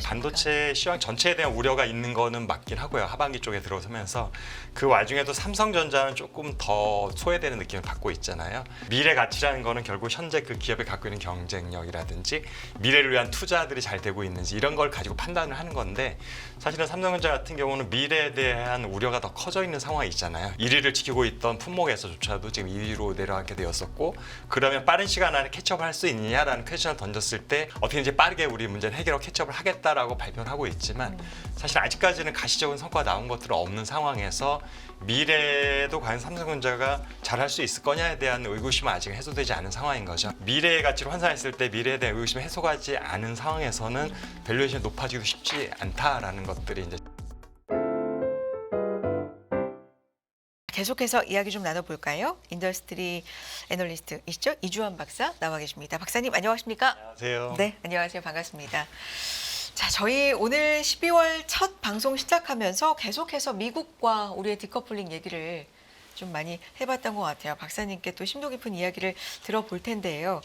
반도체 시황 전체에 대한 우려가 있는 거는 맞긴 하고요. 하반기 쪽에 들어서면서 그 와중에도 삼성전자는 조금 더 소외되는 느낌을 받고 있잖아요. 미래 가치라는 거는 결국 현재 그 기업이 갖고 있는 경쟁력이라든지 미래를 위한 투자들이 잘 되고 있는지 이런 걸 가지고 판단을 하는 건데 사실은 삼성전자 같은 경우는 미래에 대한 우려가 더 커져 있는 상황이 있잖아요. 1위를 지키고 있던 품목에서조차도 지금 2위로 내려가게 되었었고 그러면 빠른 시간 안에 캐치업을 할 수 있느냐라는 퀘션을 던졌을 때 어떻게든지 빠르게 우리 문제는 해결하고 캐치업을 하겠다라고 발표를 하고 있지만 사실 아직까지는 가시적인 성과가 나온 것들은 없는 상황에서 미래에도 과연 삼성전자가 잘할 수 있을 거냐에 대한 의구심은 아직 해소되지 않은 상황인 거죠. 미래의 가치로 환산했을 때 미래에 대한 의구심이 해소가지 않은 상황에서는 밸류에이션이 높아지기도 쉽지 않다라는 것들이 이제 계속해서 이야기 좀 나눠볼까요? 인더스트리 애널리스트이시죠? 이주환 박사 나와 계십니다. 박사님 안녕하십니까? 안녕하세요. 네, 안녕하세요. 반갑습니다. 자, 저희 오늘 12월 첫 방송 시작하면서 계속해서 미국과 우리의 디커플링 얘기를 좀 많이 해봤던 것 같아요. 박사님께 또 심도 깊은 이야기를 들어볼 텐데요.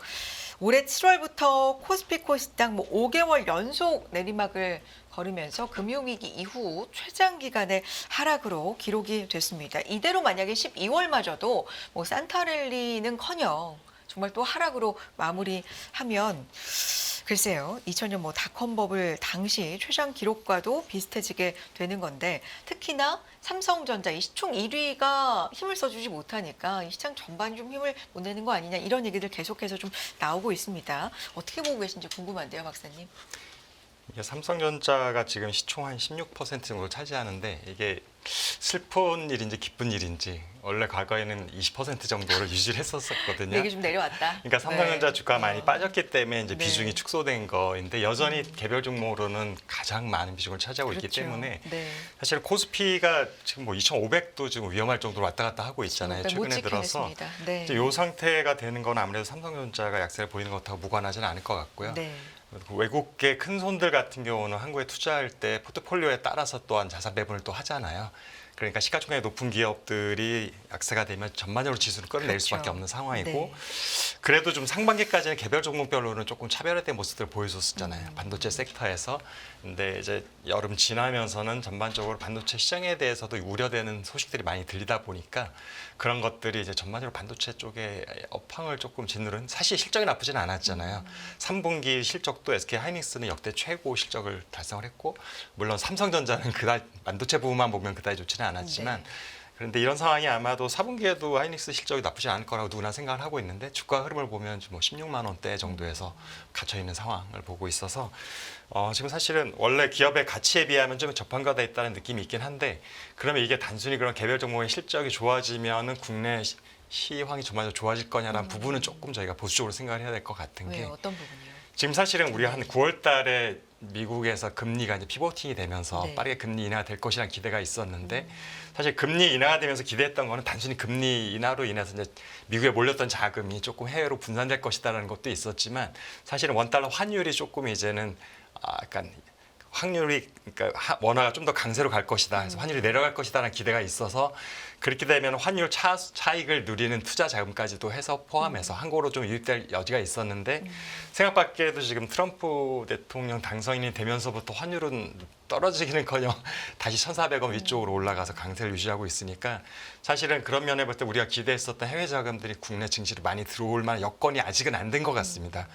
올해 7월부터 코스피 코스닥 5개월 연속 내리막을 걸으면서 금융위기 이후 최장 기간의 하락으로 기록이 됐습니다. 이대로 만약에 12월마저도 산타랠리는커녕 정말 또 하락으로 마무리하면 글쎄요, 2000년 닷컴 버블 당시 최장 기록과도 비슷해지게 되는 건데 특히나 삼성전자 이 시총 1위가 힘을 써주지 못하니까 이 시장 전반이 좀 힘을 못 내는 거 아니냐 이런 얘기들 계속해서 좀 나오고 있습니다. 어떻게 보고 계신지 궁금한데요, 박사님. 이게 삼성전자가 지금 시총 한 16% 정도 차지하는데 이게 슬픈 일인지 기쁜 일인지 원래 과거에는 20% 정도를 유지를 했었거든요. 이게 좀 내려왔다. 그러니까 삼성전자 네. 주가가 많이 빠졌기 때문에 이제 네. 비중이 축소된 거인데 여전히 개별 종목으로는 가장 많은 비중을 차지하고 있기 그렇죠. 때문에 네. 사실 코스피가 지금 2,500도 지금 위험할 정도로 왔다 갔다 하고 있잖아요. 최근에 들어서 네. 이제 이 상태가 되는 건 아무래도 삼성전자가 약세를 보이는 것하고 무관하지는 않을 것 같고요. 네. 외국계 큰 손들 같은 경우는 한국에 투자할 때 포트폴리오에 따라서 또한 자산 배분을 또 하잖아요. 그러니까 시가총액이 높은 기업들이 약세가 되면 전반적으로 지수를 끌어낼 그렇죠. 수밖에 없는 상황이고 네. 그래도 좀 상반기까지는 개별 종목별로는 조금 차별화된 모습들을 보여줬었잖아요. 반도체 섹터에서. 근데 이제 여름 지나면서는 전반적으로 반도체 시장에 대해서도 우려되는 소식들이 많이 들리다 보니까 그런 것들이 이제 전반적으로 반도체 쪽에 업황을 조금 짓누른 사실 실적이 나쁘진 않았잖아요. 3분기 실적도 SK 하이닉스는 역대 최고 실적을 달성을 했고 물론 삼성전자는 그달 반도체 부분만 보면 그다지 좋지는 않았지만 네. 그런데 이런 상황이 아마도 4분기에도 하이닉스 실적이 나쁘지 않을 거라고 누구나 생각을 하고 있는데 주가 흐름을 보면 16만 원대 정도에서 갇혀 있는 상황을 보고 있어서 지금 사실은 원래 기업의 가치에 비하면 좀 저평가돼 있다는 느낌이 있긴 한데 그러면 이게 단순히 그런 개별 종목의 실적이 좋아지면은 국내 시황이 전반적으로 좋아질 거냐라는 부분은 조금 저희가 보수적으로 생각을 해야 될 것 같은 게 왜요? 어떤 부분이요? 지금 사실은 우리가 한 9월 달에 미국에서 금리가 이제 피보팅이 되면서 네. 빠르게 금리 인하가 될 것이라는 기대가 있었는데 사실 금리 인하가 되면서 기대했던 거는 단순히 금리 인하로 인해서 이제 미국에 몰렸던 자금이 조금 해외로 분산될 것이다라는 것도 있었지만 사실은 원달러 환율이 조금 이제는 약간 확률이 그러니까 원화가 좀 더 강세로 갈 것이다. 그래서 환율이 내려갈 것이다라는 기대가 있어서 그렇게 되면 환율 차익을 누리는 투자 자금까지도 해서 포함해서 한국으로 좀 유입될 여지가 있었는데 생각 밖에도 지금 트럼프 대통령 당선인이 되면서부터 환율은 떨어지기는커녕 다시 1,400원 위쪽으로 올라가서 강세를 유지하고 있으니까 사실은 그런 면에 볼 때 우리가 기대했었던 해외 자금들이 국내 증시로 많이 들어올 만한 여건이 아직은 안 된 것 같습니다.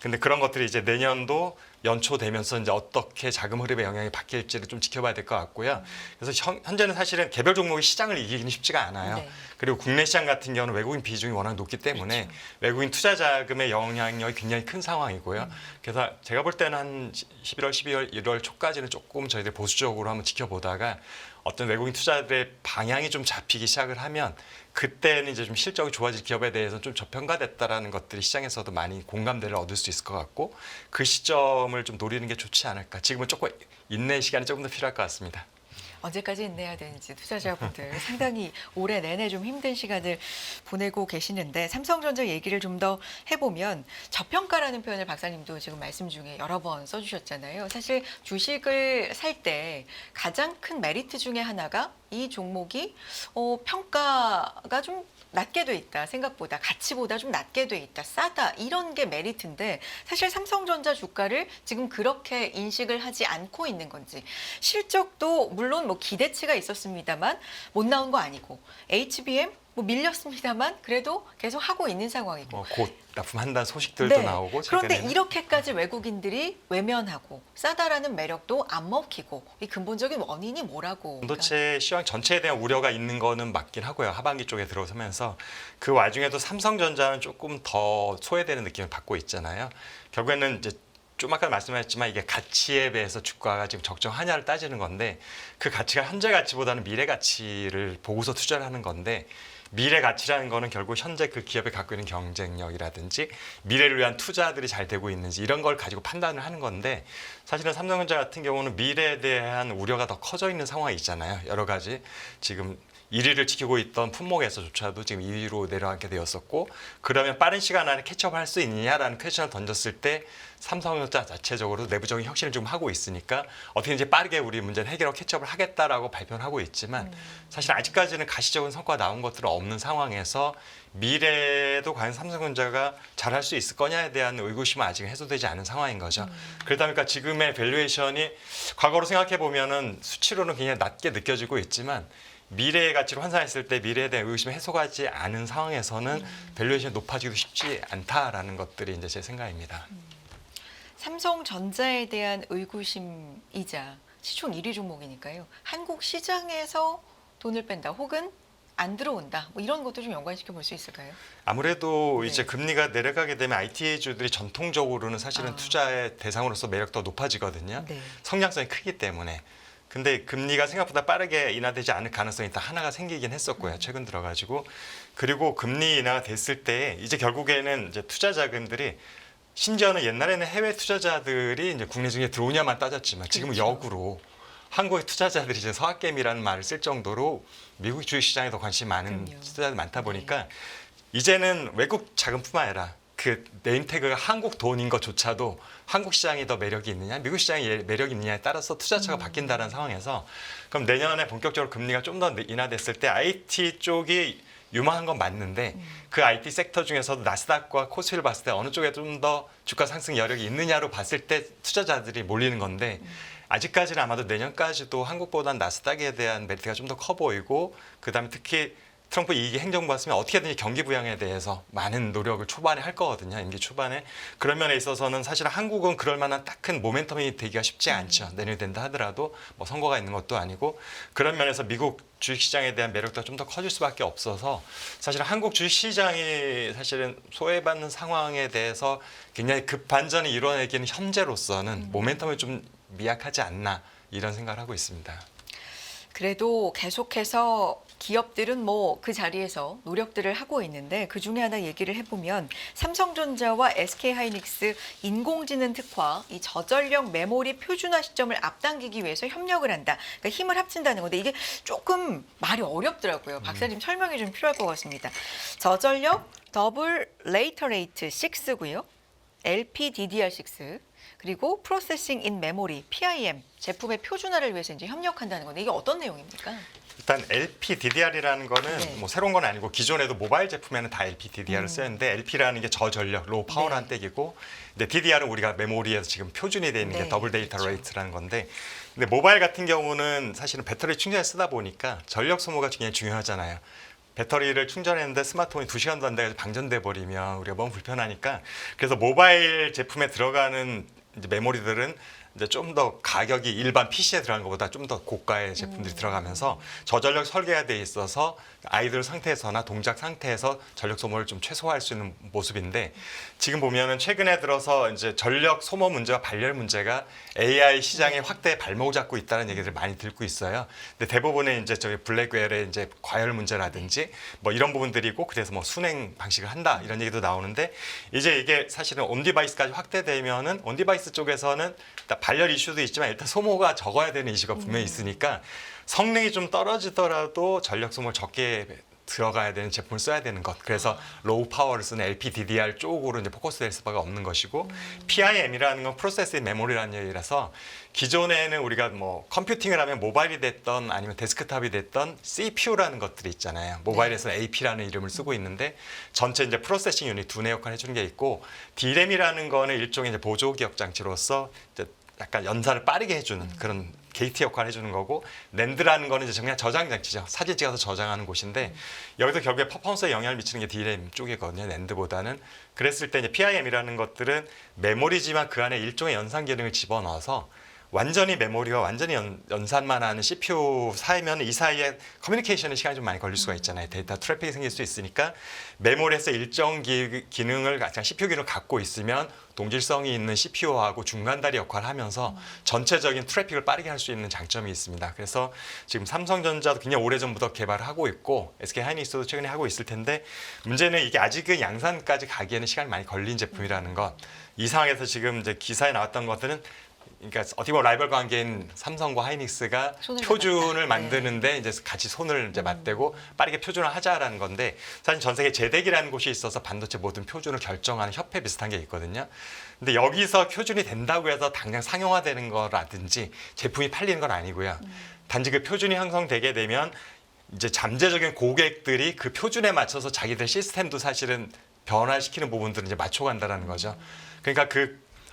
근데 그런 것들이 이제 내년도 연초되면서 이제 어떻게 자금 흐름의 영향이 바뀔지를 좀 지켜봐야 될 것 같고요. 그래서 현재는 사실은 개별 종목이 시장을 이기기는 쉽지가 않아요. 네. 그리고 국내 시장 같은 경우는 외국인 비중이 워낙 높기 때문에 그렇죠. 외국인 투자 자금의 영향력이 굉장히 큰 상황이고요. 그래서 제가 볼 때는 한 11월, 12월, 1월 초까지는 조금 저희들 보수적으로 한번 지켜보다가 어떤 외국인 투자들의 방향이 좀 잡히기 시작을 하면 그때는 이제 좀 실적이 좋아질 기업에 대해서 좀 저평가됐다라는 것들이 시장에서도 많이 공감대를 얻을 수 있을 것 같고 그 시점을 좀 노리는 게 좋지 않을까. 지금은 조금 인내 시간이 조금 더 필요할 것 같습니다. 언제까지 인내해야 되는지 투자자분들 상당히 올해 내내 좀 힘든 시간을 보내고 계시는데 삼성전자 얘기를 좀 더 해보면 저평가라는 표현을 박사님도 지금 말씀 중에 여러 번 써주셨잖아요. 사실 주식을 살 때 가장 큰 메리트 중에 하나가 이 종목이 평가가 좀 낮게 돼 있다. 생각보다 가치보다 좀 낮게 돼 있다. 싸다. 이런 게 메리트인데 사실 삼성전자 주가를 지금 그렇게 인식을 하지 않고 있는 건지 실적도 물론 뭐 기대치가 있었습니다만 못 나온 거 아니고 HBM 뭐 밀렸습니다만 그래도 계속 하고 있는 상황이고 곧 납품한다는 소식들도 나오고 그런데 최근에는. 이렇게까지 외국인들이 외면하고 싸다라는 매력도 안 먹히고 이 근본적인 원인이 뭐라고? 반도체 시황 전체에 대한 우려가 있는 거는 맞긴 하고요. 하반기 쪽에 들어서면서 그 와중에도 삼성전자는 조금 더 소외되는 느낌을 받고 있잖아요. 결국에는 이제 좀 아까 말씀하셨지만 이게 가치에 비해서 주가가 지금 적정하냐를 따지는 건데 그 가치가 현재 가치보다는 미래 가치를 보고서 투자를 하는 건데 미래 가치라는 거는 결국 현재 그 기업이 갖고 있는 경쟁력이라든지 미래를 위한 투자들이 잘 되고 있는지 이런 걸 가지고 판단을 하는 건데 사실은 삼성전자 같은 경우는 미래에 대한 우려가 더 커져 있는 상황이 있잖아요. 여러 가지 지금 1위를 지키고 있던 품목에서조차도 지금 2위로 내려가게 되었었고 그러면 빠른 시간 안에 캐치업할 수 있느냐라는 퀘션을 던졌을 때 삼성전자 자체적으로 내부적인 혁신을 좀 하고 있으니까 어떻게 이제 빠르게 우리 문제는 해결하고 캐치업을 하겠다라고 발표를 하고 있지만 사실 아직까지는 가시적인 성과가 나온 것들은 없는 상황에서 미래에도 과연 삼성전자가 잘할 수 있을 거냐에 대한 의구심은 아직 해소되지 않은 상황인 거죠. 그러다 보니까 지금의 밸류에이션이 과거로 생각해 보면은 수치로는 굉장히 낮게 느껴지고 있지만 미래의 가치로 환산했을 때 미래에 대한 의구심이 해소가지 않은 상황에서는 밸류에이션이 높아지기도 쉽지 않다라는 것들이 이제 제 생각입니다. 삼성전자에 대한 의구심이자 시총 1위 종목이니까요. 한국 시장에서 돈을 뺀다 혹은 안 들어온다 뭐 이런 것도 좀 연관시켜 볼 수 있을까요? 아무래도 네. 이제 금리가 내려가게 되면 IT주들이 전통적으로는 사실은 투자의 대상으로서 매력도 높아지거든요. 네. 성장성이 크기 때문에. 근데 금리가 생각보다 빠르게 인하되지 않을 가능성이 다 하나가 생기긴 했었고요. 최근 들어가지고 그리고 금리 인하가 됐을 때 이제 결국에는 이제 투자 자금들이 심지어는 옛날에는 해외 투자자들이 이제 국내 중에 들어오냐만 따졌지만 지금은 그렇죠. 역으로 한국의 투자자들이 이제 서학개미라는 말을 쓸 정도로 미국 주식시장에 더 관심이 많은 그럼요. 투자자들이 많다 보니까 이제는 외국 자금뿐만 아니라 그 네임태그가 한국 돈인 것조차도 한국 시장이 더 매력이 있느냐, 미국 시장이 매력이 있느냐에 따라서 투자처가 바뀐다는 상황에서 그럼 내년에 본격적으로 금리가 좀 더 인하됐을 때 IT 쪽이 유망한 건 맞는데 그 IT 섹터 중에서도 나스닥과 코스피를 봤을 때 어느 쪽에 좀 더 주가 상승 여력이 있느냐로 봤을 때 투자자들이 몰리는 건데 아직까지는 아마도 내년까지도 한국보다는 나스닥에 대한 메리트가 좀 더 커 보이고 그다음에 특히 트럼프 2기 행정부 왔으면 어떻게든지 경기 부양에 대해서 많은 노력을 초반에 할 거거든요. 임기 초반에. 그런 면에 있어서는 사실 한국은 그럴 만한 딱 큰 모멘텀이 되기가 쉽지 않죠. 내년이 된다 하더라도 뭐 선거가 있는 것도 아니고 그런 면에서 미국 주식시장에 대한 매력도 좀 더 커질 수밖에 없어서 사실 한국 주식시장이 사실은 소외받는 상황에 대해서 굉장히 급반전이 이루어내기는 현재로서는 모멘텀이 좀 미약하지 않나 이런 생각을 하고 있습니다. 그래도 계속해서 기업들은 뭐 그 자리에서 노력들을 하고 있는데 그 중에 하나 얘기를 해보면 삼성전자와 SK하이닉스 인공지능 특화, 이 저전력 메모리 표준화 시점을 앞당기기 위해서 협력을 한다. 그러니까 힘을 합친다는 건데 이게 조금 말이 어렵더라고요. 박사님 설명이 좀 필요할 것 같습니다. 저전력 더블 레이터 레이트 6고요. LPDDR6 그리고 프로세싱 인 메모리 PIM 제품의 표준화를 위해서 이제 협력한다는 건데 이게 어떤 내용입니까? 일단 LPDDR이라는 거는 네. 뭐 새로운 건 아니고 기존에도 모바일 제품에는 다 LPDDR을 쓰였는데 LP라는 게 저전력, 로우 파워라는 뜻이고 근데 DDR은 우리가 메모리에서 지금 표준이 되어 있는 게 네, 더블 데이터 그렇죠. 레이트라는 건데 근데 모바일 같은 경우는 사실은 배터리 충전에 쓰다 보니까 전력 소모가 굉장히 중요하잖아요. 배터리를 충전했는데 스마트폰이 2시간도 안 돼서 방전돼 버리면 우리가 너무 불편하니까 그래서 모바일 제품에 들어가는 이제 메모리들은 이제 좀 더 가격이 일반 PC에 들어가는 것보다 좀 더 고가의 제품들이 들어가면서 저전력 설계가 돼 있어서 아이들 상태에서나 동작 상태에서 전력 소모를 좀 최소화할 수 있는 모습인데 지금 보면은 최근에 들어서 이제 전력 소모 문제와 발열 문제가 AI 시장의 확대에 발목을 잡고 있다는 얘기들을 많이 듣고 있어요. 근데 대부분의 이제 저기 블랙웰의 이제 과열 문제라든지 뭐 이런 부분들이고 그래서 뭐 순행 방식을 한다 이런 얘기도 나오는데 이제 이게 사실은 온 디바이스까지 확대되면은 온 디바이스 쪽에서는 일단 발열 이슈도 있지만 일단 소모가 적어야 되는 이슈가 분명히 있으니까 성능이 좀 떨어지더라도 전력 소모를 적게 들어가야 되는 제품을 써야 되는 것. 그래서 로우 파워를 쓰는 LPDDR 쪽으로 이제 포커스될 수밖에 없는 것이고 PIM이라는 건 프로세스 메모리라는 얘기라서 기존에는 우리가 뭐 컴퓨팅을 하면 모바일이 됐던 아니면 데스크탑이 됐던 CPU라는 것들이 있잖아요. 모바일에서는 AP라는 이름을 쓰고 있는데 전체 이제 프로세싱 유닛 두뇌 역할을 해주는 게 있고 DRAM이라는 거는 일종의 이제 보조 기억 장치로서 이제 약간 연산을 빠르게 해주는 그런 게이트 역할을 해주는 거고 낸드라는 거는 이제 그냥 저장 장치죠. 사진 찍어서 저장하는 곳인데 여기서 결국에 퍼포먼스에 영향을 미치는 게 DRAM 쪽이거든요. 낸드보다는. 그랬을 때 이제 PIM이라는 것들은 메모리지만 그 안에 일종의 연산 기능을 집어넣어서 완전히 메모리와 완전히 연산만 하는 CPU 사이면 이 사이에 커뮤니케이션에 시간이 좀 많이 걸릴 수가 있잖아요. 데이터 트래픽이 생길 수 있으니까 메모리에서 일정 기능을 CPU 기능을 갖고 있으면 동질성이 있는 CPU하고 중간다리 역할을 하면서 전체적인 트래픽을 빠르게 할 수 있는 장점이 있습니다. 그래서 지금 삼성전자도 굉장히 오래전부터 개발을 하고 있고 SK하이닉스도 최근에 하고 있을 텐데 문제는 이게 아직은 양산까지 가기에는 시간이 많이 걸린 제품이라는 것. 이 상황에서 지금 이제 기사에 나왔던 것들은 그러니까 어떻게 보면 라이벌 관계인 삼성과 하이닉스가 표준을 만드는데 이제 같이 손을 이제 맞대고 빠르게 표준을 하자라는 건데 사실 전 세계 제덱이라는 곳이 있어서 반도체 모든 표준을 결정하는 협회 비슷한 게 있거든요. 근데 여기서 표준이 된다고 해서 당장 상용화되는 거라든지 제품이 팔리는 건 아니고요. 단지 그 표준이 형성되게 되면 이제 잠재적인 고객들이 그 표준에 맞춰서 자기들 시스템도 사실은 변화시키는 부분들을 이제 맞춰간다라는 거죠. 그러니까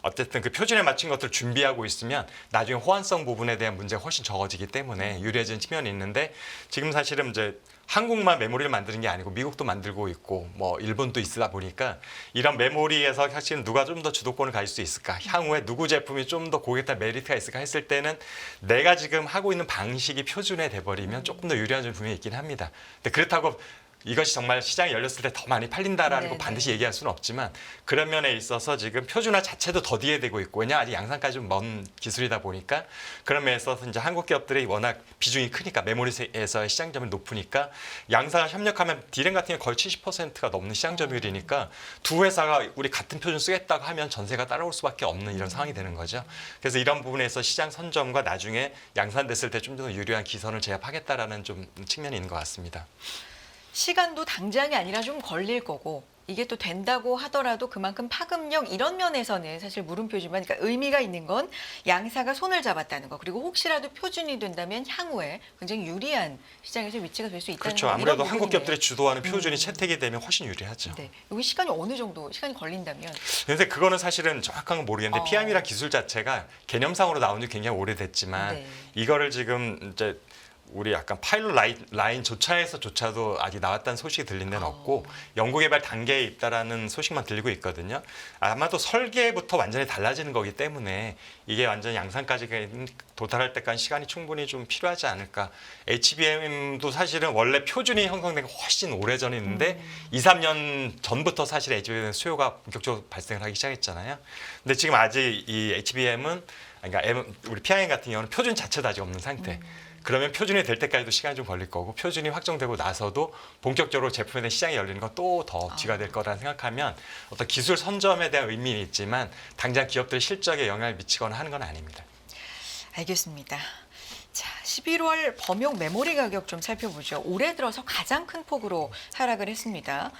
어쨌든 그 표준에 맞춘 것들을 준비하고 있으면 나중에 호환성 부분에 대한 문제가 훨씬 적어지기 때문에 유리해지는 측면이 있는데 지금 사실은 이제 한국만 메모리를 만드는 게 아니고 미국도 만들고 있고 뭐 일본도 있다 보니까 이런 메모리에서 사실은 누가 좀 더 주도권을 가질 수 있을까 향후에 누구 제품이 좀 더 고객들 메리트가 있을까 했을 때는 내가 지금 하고 있는 방식이 표준에 돼버리면 조금 더 유리한 점이 분명히 있긴 합니다. 근데 그렇다고 이것이 정말 시장이 열렸을 때 더 많이 팔린다라는 거 반드시 얘기할 수는 없지만 그런 면에 있어서 지금 표준화 자체도 더디해지고 있고 왜냐 아직 양산까지 좀 먼 기술이다 보니까 그런 면에서 이제 한국 기업들이 워낙 비중이 크니까 메모리에서의 시장 점유율이 높으니까 양사가 협력하면 디램 같은 게 거의 70%가 넘는 시장 점유율이니까 두 회사가 우리 같은 표준 쓰겠다고 하면 전세가 따라올 수밖에 없는 이런 상황이 되는 거죠. 그래서 이런 부분에서 시장 선점과 나중에 양산됐을 때 좀 더 유리한 기선을 제압하겠다라는 좀 측면이 있는 것 같습니다. 시간도 당장이 아니라 좀 걸릴 거고 이게 또 된다고 하더라도 그만큼 파급력 이런 면에서는 사실 물음표지만 그러니까 의미가 있는 건 양사가 손을 잡았다는 거 그리고 혹시라도 표준이 된다면 향후에 굉장히 유리한 시장에서 위치가 될 수 있다는 그렇죠. 거 아무래도 한국 기업들이 주도하는 표준이 채택이 되면 훨씬 유리하죠. 네. 여기 시간이 어느 정도 시간이 걸린다면 근데 그거는 사실은 정확한 건 모르겠는데 PIM이란 기술 자체가 개념상으로 나온 지 굉장히 오래됐지만 네. 이거를 지금 이제 우리 약간 파일럿 라인조차에서조차도 아직 나왔다는 소식이 들린 데는 없고 연구개발 단계에 있다라는 소식만 들리고 있거든요. 아마도 설계부터 완전히 달라지는 거기 때문에 이게 완전히 양산까지 도달할 때까지 시간이 충분히 좀 필요하지 않을까. HBM도 사실은 원래 표준이 형성된 게 훨씬 오래전에 있는데 2, 3년 전부터 사실 HBM 수요가 본격적으로 발생을 하기 시작했잖아요. 근데 지금 아직 이 HBM은 그러니까 우리 PIM 같은 경우는 표준 자체도 아직 없는 상태. 그러면 표준이 될 때까지도 시간이 좀 걸릴 거고 표준이 확정되고 나서도 본격적으로 제품에 대한 시장이 열리는 건 또 더 뒤가 될 거라 생각하면 어떤 기술 선점에 대한 의미는 있지만 당장 기업들 실적에 영향을 미치거나 하는 건 아닙니다. 알겠습니다. 자, 11월 범용 메모리 가격 좀 살펴보죠. 올해 들어서 가장 큰 폭으로 하락을 했습니다.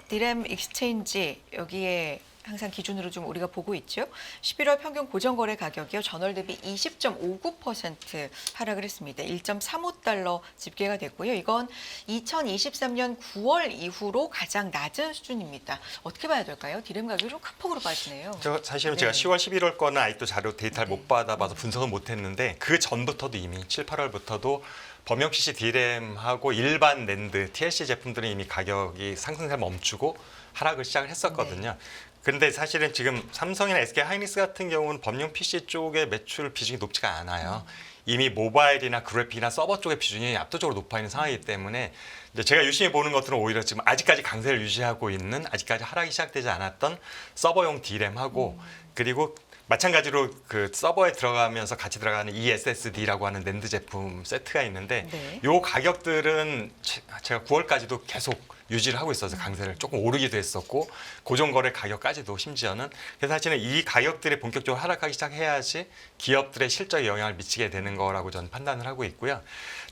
디램 익스체인지 여기에 항상 기준으로 좀 우리가 보고 있죠. 11월 평균 고정거래 가격이요. 전월 대비 20.59% 하락을 했습니다. 1.35달러 집계가 됐고요. 이건 2023년 9월 이후로 가장 낮은 수준입니다. 어떻게 봐야 될까요? 디램 가격이 좀 큰 폭으로 빠지네요. 사실은 네. 제가 10월, 11월 거는 아직도 자료 데이터를 못 받아봐서 분석을 못했는데 그 전부터도 이미 7, 8월부터도 범용 PC DRAM하고 일반 낸드, TLC 제품들은 이미 가격이 상승세를 멈추고 하락을 시작을 했었거든요. 근데 사실은 지금 삼성이나 SK 하이닉스 같은 경우는 범용 PC 쪽의 매출 비중이 높지가 않아요. 이미 모바일이나 그래픽이나 서버 쪽의 비중이 압도적으로 높아 있는 상황이기 때문에 이제 제가 유심히 보는 것들은 오히려 지금 아직까지 강세를 유지하고 있는 아직까지 하락이 시작되지 않았던 서버용 DRAM하고 그리고 마찬가지로 그 서버에 들어가면서 같이 들어가는 eSSD라고 하는 낸드 제품 세트가 있는데 네. 요 가격들은 제가 9월까지도 계속 유지를 하고 있어서 강세를 조금 오르기도 했었고 고정거래 가격까지도 심지어는 그래서 사실은 이 가격들이 본격적으로 하락하기 시작해야지 기업들의 실적에 영향을 미치게 되는 거라고 저는 판단을 하고 있고요.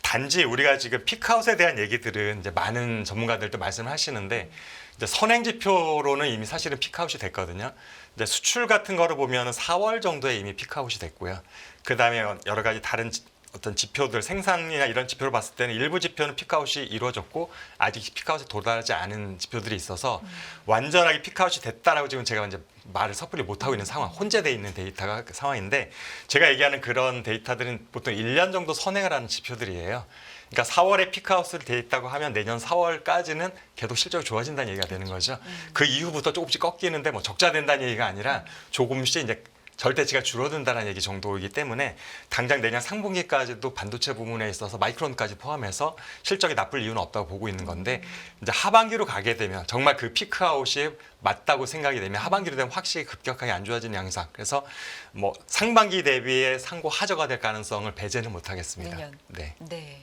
단지 우리가 지금 피크아웃에 대한 얘기들은 이제 많은 전문가들도 말씀을 하시는데 이제 선행 지표로는 이미 사실은 피크아웃이 됐거든요. 이제 수출 같은 거를 보면은 4월 정도에 이미 피크아웃이 됐고요. 그 다음에 여러 가지 다른 어떤 지표들 생산이나 이런 지표를 봤을 때는 일부 지표는 피크아웃이 이루어졌고 아직 피크아웃에 도달하지 않은 지표들이 있어서 완전하게 피크아웃이 됐다라고 지금 제가 이제 말을 섣불리 못하고 있는 상황, 혼재되어 있는 데이터가 그 상황인데 제가 얘기하는 그런 데이터들은 보통 1년 정도 선행을 하는 지표들이에요. 그러니까 4월에 피크아웃을 돼 있다고 하면 내년 4월까지는 계속 실적이 좋아진다는 얘기가 되는 거죠. 그 이후부터 조금씩 꺾이는데 뭐 적자된다는 얘기가 아니라 조금씩 이제 절대치가 줄어든다는 얘기 정도이기 때문에 당장 내년 상분기까지도 반도체 부문에 있어서 마이크론까지 포함해서 실적이 나쁠 이유는 없다고 보고 있는 건데 이제 하반기로 가게 되면 정말 그 피크아웃이 맞다고 생각이 되면 하반기로 되면 확실히 급격하게 안 좋아지는 양상. 그래서 뭐 상반기 대비의 상고 하저가 될 가능성을 배제는 못하겠습니다. 내년. 네. 네.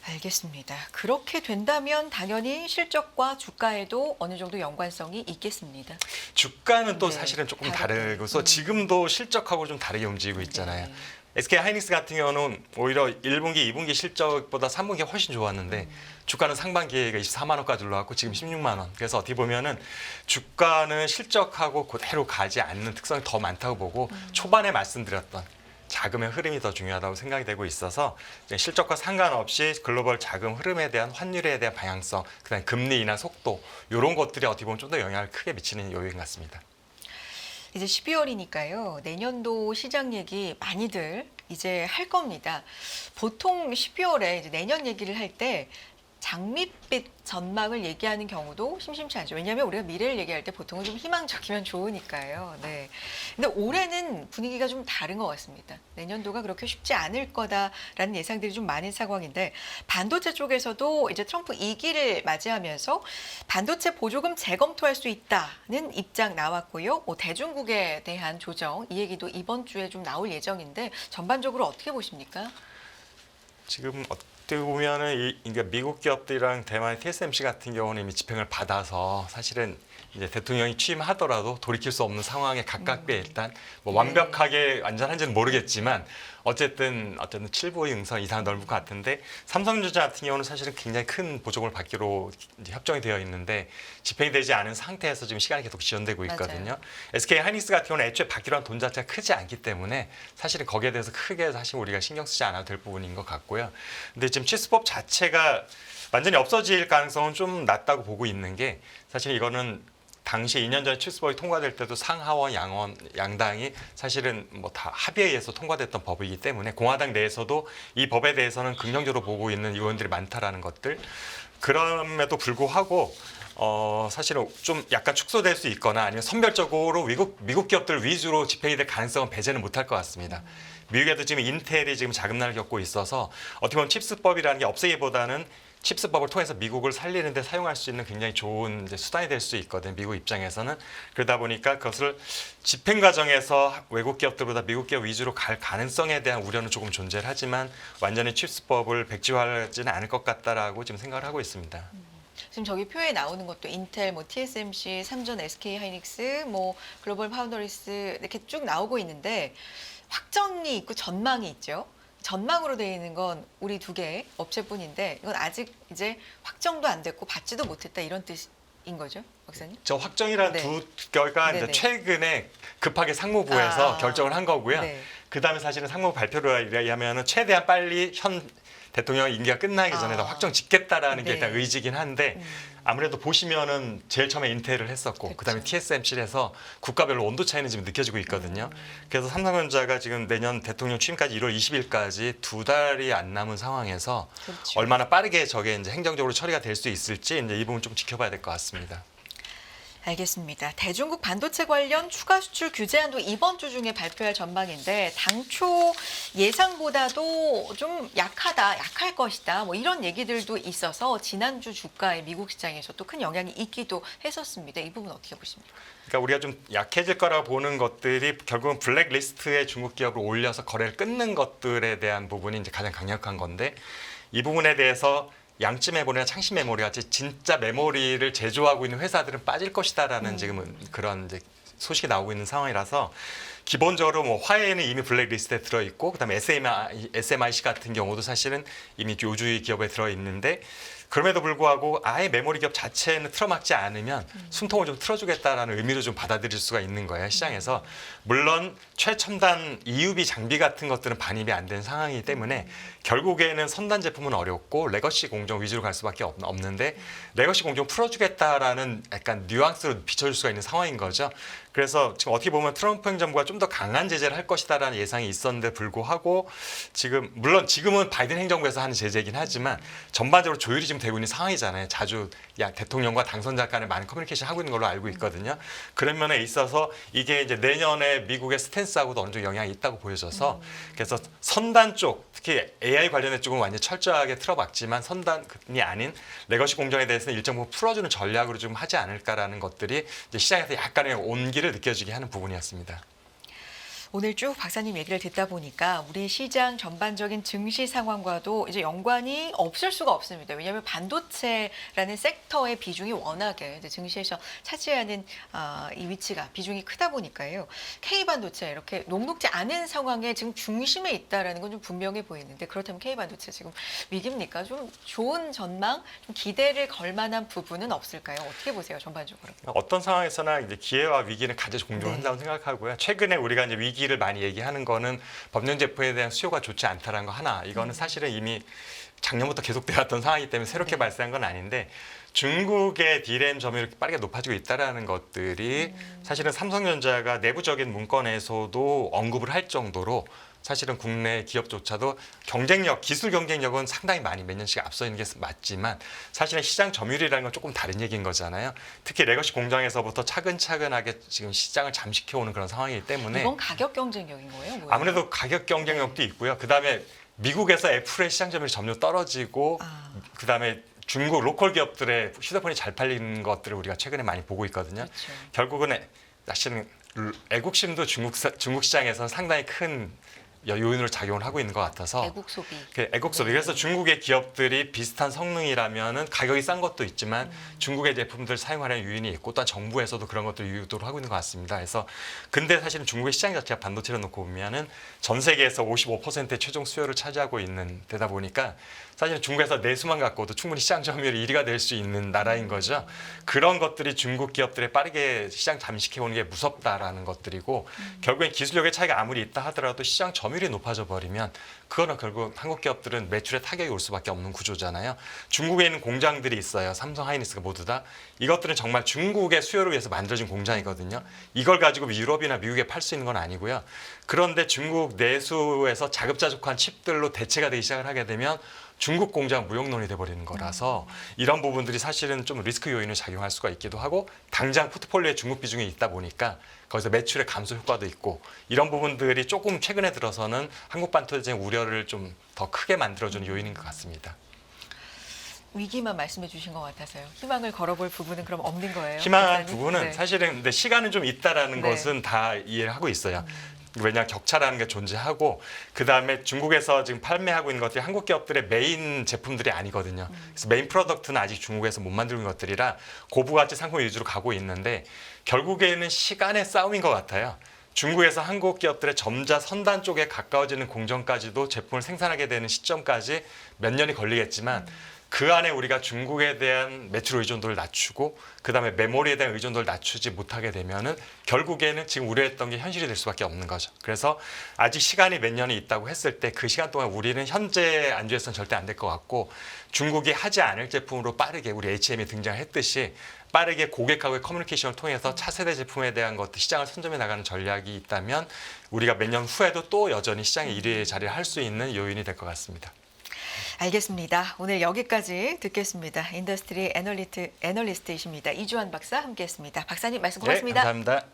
알겠습니다. 그렇게 된다면 당연히 실적과 주가에도 어느 정도 연관성이 있겠습니다. 주가는 또 네, 사실은 조금 다르게. 다르고서 지금도 실적하고 좀 다르게 움직이고 있잖아요. 네. SK 하이닉스 같은 경우는 오히려 1분기, 2분기 실적보다 3분기가 훨씬 좋았는데 주가는 상반기가 24만 원까지 올라왔고 지금 16만 원. 그래서 어떻게 보면은 주가는 실적하고 그대로 가지 않는 특성이 더 많다고 보고 초반에 말씀드렸던 자금의 흐름이 더 중요하다고 생각이 되고 있어서 실적과 상관없이 글로벌 자금 흐름에 대한 환율에 대한 방향성, 그다음에 금리 인하 속도 이런 것들이 어떻게 보면 좀 더 영향을 크게 미치는 요인 같습니다. 이제 12월이니까요. 내년도 시장 얘기 많이들 이제 할 겁니다. 보통 12월에 이제 내년 얘기를 할 때 장밋빛 전망을 얘기하는 경우도 심심치 않죠. 왜냐하면 우리가 미래를 얘기할 때 보통은 좀 희망적이면 좋으니까요. 네. 근데 올해는 분위기가 좀 다른 것 같습니다. 내년도가 그렇게 쉽지 않을 거다라는 예상들이 좀 많은 상황인데 반도체 쪽에서도 이제 트럼프 2기를 맞이하면서 반도체 보조금 재검토할 수 있다는 입장 나왔고요. 뭐 대중국에 대한 조정 이 얘기도 이번 주에 좀 나올 예정인데 전반적으로 어떻게 보십니까? 지금 어떻게 보면은 그러니까 미국 기업들이랑 대만의 TSMC 같은 경우는 이미 집행을 받아서 사실은 이제 대통령이 취임하더라도 돌이킬 수 없는 상황에 가깝게 일단 뭐 완벽하게 완전한지는 모르겠지만 어쨌든 7부 응선 이상 넓을 것 같은데 삼성전자 같은 경우는 사실은 굉장히 큰 보조금을 받기로 이제 협정이 되어 있는데 집행이 되지 않은 상태에서 지금 시간이 계속 지연되고 있거든요. 맞아요. SK 하이닉스 같은 경우는 애초에 받기로 한 돈 자체가 크지 않기 때문에 사실은 거기에 대해서 크게 사실 우리가 신경 쓰지 않아도 될 부분인 것 같고요. 근데 지금 칩스법 자체가 완전히 없어질 가능성은 좀 낮다고 보고 있는 게 사실 이거는 당시 2년 전에 칩스법이 통과될 때도 상하원, 양원, 양당이 사실은 뭐 다 합의에 의해서 통과됐던 법이기 때문에 공화당 내에서도 이 법에 대해서는 긍정적으로 보고 있는 의원들이 많다라는 것들. 그럼에도 불구하고 사실은 좀 약간 축소될 수 있거나 아니면 선별적으로 미국 기업들 위주로 집행이 될 가능성은 배제는 못할 것 같습니다. 미국에도 지금 인텔이 지금 자금난을 겪고 있어서 어떻게 보면 칩스법이라는 게 없애기보다는 칩스법을 통해서 미국을 살리는 데 사용할 수 있는 굉장히 좋은 이제 수단이 될 수 있거든요. 미국 입장에서는. 그러다 보니까 그것을 집행 과정에서 외국 기업들보다 미국 기업 위주로 갈 가능성에 대한 우려는 조금 존재를 하지만 완전히 칩스법을 백지화하지는 않을 것 같다라고 지금 생각을 하고 있습니다. 지금 저기 표에 나오는 것도 인텔, 뭐 TSMC, 삼전, SK 하이닉스, 뭐 글로벌 파운더리스 이렇게 쭉 나오고 있는데 확정이 있고 전망이 있죠. 전망으로 되어 있는 건 우리 두 개 업체뿐인데 이건 아직 이제 확정도 안 됐고 받지도 못했다 이런 뜻인 거죠, 박사님? 저 확정이라는 네. 두 개가 이제 네네. 최근에 급하게 상무부에서 결정을 한 거고요. 네. 그다음에 사실은 상무부 발표를 의하면은 최대한 빨리 현 대통령 임기가 끝나기 전에 다 확정 짓겠다라는 게 네. 일단 의지긴 한데 아무래도 보시면은 제일 처음에 인텔을 했었고 그렇죠. 그다음에 TSMC를 해서 국가별로 온도 차이는 지금 느껴지고 있거든요. 그래서 삼성전자가 지금 내년 대통령 취임까지 1월 20일까지 2달이 안 남은 상황에서 그렇죠. 얼마나 빠르게 저게 이제 행정적으로 처리가 될 수 있을지 이제 이 부분 좀 지켜봐야 될 것 같습니다. 알겠습니다. 대중국 반도체 관련 추가 수출 규제안도 이번 주 중에 발표할 전망인데 당초 예상보다도 좀 약할 것이다. 뭐 이런 얘기들도 있어서 지난주 주가에 미국 시장에서 또 큰 영향이 있기도 했었습니다. 이 부분 어떻게 보십니까? 그러니까 우리가 좀 약해질 거라고 보는 것들이 결국은 블랙리스트에 중국 기업을 올려서 거래를 끊는 것들에 대한 부분이 이제 가장 강력한 건데 이 부분에 대해서 양쯔 메모리나 창시 메모리 같이 진짜 메모리를 제조하고 있는 회사들은 빠질 것이다라는 지금은 그런 이제 소식이 나오고 있는 상황이라서 기본적으로 뭐 화웨이는 이미 블랙리스트에 들어 있고 그다음에 SMIC 같은 경우도 사실은 이미 요주의 기업에 들어 있는데 그럼에도 불구하고 아예 메모리 기업 자체는 틀어막지 않으면 숨통을 좀 틀어주겠다라는 의미로 좀 받아들일 수가 있는 거예요, 시장에서. 물론 최첨단 EUV 장비 같은 것들은 반입이 안 된 상황이기 때문에 결국에는 선단 제품은 어렵고 레거시 공정 위주로 갈 수밖에 없는데 레거시 공정 풀어주겠다라는 약간 뉘앙스로 비춰줄 수가 있는 상황인 거죠. 그래서 지금 어떻게 보면 트럼프 행정부가 좀 더 강한 제재를 할 것이다라는 예상이 있었는데 불구하고 지금 물론 지금은 바이든 행정부에서 하는 제재이긴 하지만 전반적으로 조율이 지금 되고 있는 상황이잖아요. 자주 대통령과 당선자 간에 많은 커뮤니케이션 하고 있는 걸로 알고 있거든요. 그런 면에 있어서 이게 이제 내년에 미국의 스탠스하고도 어느 정도 영향이 있다고 보여져서 그래서 선단 쪽 특히 AI 관련된 쪽은 완전히 철저하게 틀어박지만 선단이 아닌 레거시 공정에 대해서는 일정 부분 풀어주는 전략으로 좀 하지 않을까라는 것들이 이제 시장에서 약간의 온기를 느껴지게 하는 부분이었습니다. 오늘 쭉 박사님 얘기를 듣다 보니까 우리 시장 전반적인 증시 상황과도 이제 연관이 없을 수가 없습니다. 왜냐하면 반도체라는 섹터의 비중이 워낙에 이제 증시에서 차지하는 이 위치가 비중이 크다 보니까요. K반도체 이렇게 녹록지 않은 상황에 지금 중심에 있다라는 건 좀 분명해 보이는데 그렇다면 K반도체 지금 위기입니까? 좀 좋은 전망, 좀 기대를 걸 만한 부분은 없을까요? 어떻게 보세요, 전반적으로? 어떤 상황에서나 이제 기회와 위기는 같이 공존한다고 생각하고요. 최근에 우리가 이제 위기를 많이 얘기하는 거는 법령 제품에 대한 수요가 좋지 않다는 거 하나. 이거는 사실은 이미 작년부터 계속되어 왔던 상황이기 때문에 새롭게 발생한 건 아닌데 중국의 D램 점유율이 이렇게 빠르게 높아지고 있다는 것들이 사실은 삼성전자가 내부적인 문건에서도 언급을 할 정도로 사실은 국내 기업조차도 경쟁력, 기술 경쟁력은 상당히 많이 몇 년씩 앞서 있는 게 맞지만 사실은 시장 점유율이라는 건 조금 다른 얘기인 거잖아요. 특히 레거시 공장에서부터 차근차근하게 지금 시장을 잠식해오는 그런 상황이기 때문에 이건 가격 경쟁력인 거예요? 뭐예요? 아무래도 가격 경쟁력도 있고요. 그다음에 미국에서 애플의 시장 점유율이 점점 떨어지고 그다음에 중국 로컬 기업들의 휴대폰이 잘 팔리는 것들을 우리가 최근에 많이 보고 있거든요. 그렇죠. 결국은 사실은 애국심도 중국 시장에서 상당히 큰 요인으로 작용을 하고 있는 것 같아서 애국 소비. 애국 소비. 그래서 중국의 기업들이 비슷한 성능이라면은 가격이 싼 것도 있지만 중국의 제품들 사용하려는 유인이 있고 또한 정부에서도 그런 것들 유도를 하고 있는 것 같습니다. 그래서 근데 사실은 중국의 시장 자체가 반도체를 놓고 보면은 전 세계에서 55%의 최종 수요를 차지하고 있는 데다 보니까 사실은 중국에서 내수만 갖고도 충분히 시장 점유율이 1위가 될 수 있는 나라인 거죠. 그런 것들이 중국 기업들의 빠르게 시장 잠식해오는 게 무섭다라는 것들이고 결국엔 기술력의 차이가 아무리 있다 하더라도 시장 점유율이 높아져 버리면 그거는 결국 한국 기업들은 매출에 타격이 올 수밖에 없는 구조잖아요. 중국에 있는 공장들이 있어요. 삼성, 하이닉스가 모두 다. 이것들은 정말 중국의 수요를 위해서 만들어진 공장이거든요. 이걸 가지고 유럽이나 미국에 팔 수 있는 건 아니고요. 그런데 중국 내수에서 자급자족한 칩들로 대체가 되기 시작을 하게 되면 중국 공장 무용론이 돼버리는 거라서 이런 부분들이 사실은 좀 리스크 요인을 작용할 수가 있기도 하고 당장 포트폴리오에 중국 비중이 있다 보니까 거기서 매출의 감소 효과도 있고 이런 부분들이 조금 최근에 들어서는 한국 반도체 우려를 좀 더 크게 만들어주는 요인인 것 같습니다. 위기만 말씀해 주신 것 같아서요. 희망을 걸어볼 부분은 그럼 없는 거예요? 희망한 박사님? 부분은 네. 사실은 근데 시간은 좀 있다라는 네. 것은 다 이해를 하고 있어요. 왜냐 격차라는 게 존재하고 그다음에 중국에서 지금 판매하고 있는 것들이 한국 기업들의 메인 제품들이 아니거든요. 그래서 메인 프로덕트는 아직 중국에서 못 만들고 있는 것들이라 고부가치 상품 위주로 가고 있는데 결국에는 시간의 싸움인 것 같아요. 중국에서 한국 기업들의 점자 선단 쪽에 가까워지는 공정까지도 제품을 생산하게 되는 시점까지 몇 년이 걸리겠지만 그 안에 우리가 중국에 대한 매출 의존도를 낮추고 그다음에 메모리에 대한 의존도를 낮추지 못하게 되면은 결국에는 지금 우려했던 게 현실이 될 수밖에 없는 거죠. 그래서 아직 시간이 몇 년이 있다고 했을 때 그 시간 동안 우리는 현재 안주해서는 절대 안 될 것 같고 중국이 하지 않을 제품으로 빠르게 우리 HM이 등장했듯이 빠르게 고객하고의 커뮤니케이션을 통해서 차세대 제품에 대한 것들 시장을 선점해 나가는 전략이 있다면 우리가 몇 년 후에도 또 여전히 시장의 1위의 자리를 할 수 있는 요인이 될 것 같습니다. 알겠습니다. 오늘 여기까지 듣겠습니다. 인더스트리 애널리스트이십니다. 이주환 박사 함께했습니다. 박사님 말씀 고맙습니다. 네, 감사합니다.